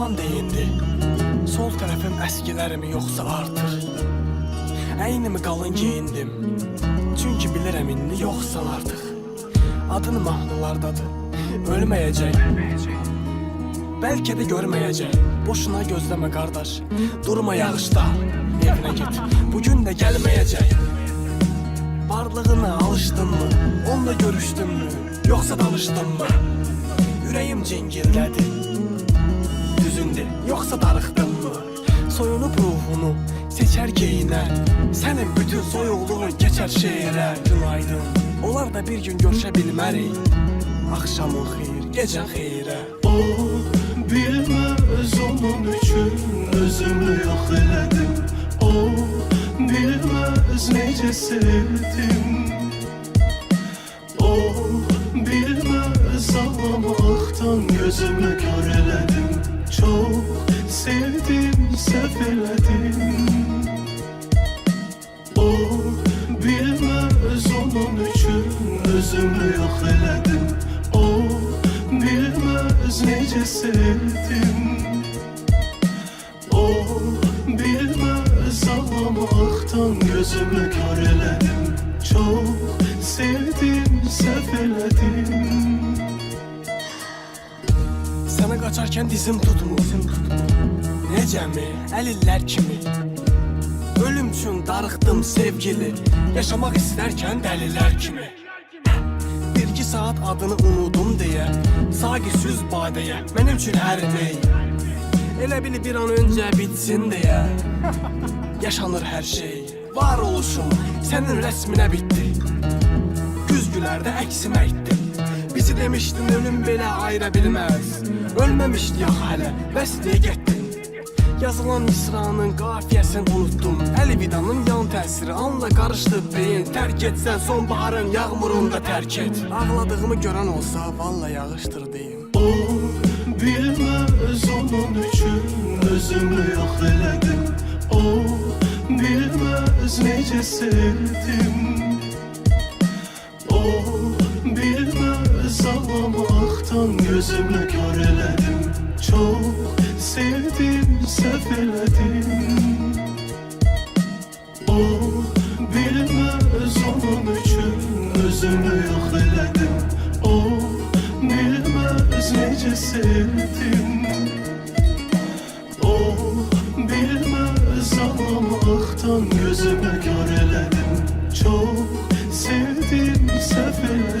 zaman deyindi. Sol tərəfim əskilərimi yoxsa artıq. Əynimi qalın geyindim. Çünki bilirəm indi yoxsan artıq. Adın mahnılardadır, ölməyəcək. Bəlkə də görməyəcək. Boşuna gözləmə qardaş, durma yağışda. Evinə git, bugün də gəlməyəcək. Varlığına alışdınmı, onunla görüşdünmü, yoxsa danışdınmı? Ürəyim cingildədi, düzündü, yoxsa darıxdınmı? Soyunub ruhunu seçər geyinər, sənin bütün soyuqluğun keçər şeirə. Günaydın, onlar da bir gün görüşə bilmərik. Axşamın xeyir, gecən xeyrə. O bilməz onun üçün özümü yox elədim. O bilməz necə sevdim. O bilməz ağlamaqdan gözümü kör elədim. Çox sevdim, səhv elədim. O bilməz onun üçün özümü yox elədim. O bilməz necə sevdim. O bilməz ağlamaqdan gözümü kör elədim. Çox sevdim, səhv elədim. Sənə qaçarkən dizim tutmur. Necəmi, əlillər kimi. Ölüm üçün darıxdım sevgili, yaşamaq istərkən dəlilər kimi. Bir-iki saat adını unudum deyə, saqi süz badəyə, mənim üçün hər ney. Elə bil bir an öncə bitsin deyə, yaşanır hər şey. Var oluşum sənin rəsminə bitdi, güzgülərdə əksimə itdi. Bizi demişdin ölüm belə ayıra bilməz, ölməmişdi yox hələ, bəs deyə getdin. Yazılan misranın qafiyəsini unutdum, əlvidanın yan təsiri anla qarışdı beyin. Tərk etsən sonbaharın yağmurunda tərk et. Ağladığımı görən olsa valla yağışdır deyim. O bilməz onun üçün özümü yox elədim. O bilməz necə sevdim. O bilməz ağlamaqdan gözümü kör elədim. Çox sevdim, səhv elədim. O bilməz onun üçün özümü yox elədim. O bilməz necə sevdim. O bilməz ağlamaqdan gözümü kör elədim. Çox sevdim, səhv elədim.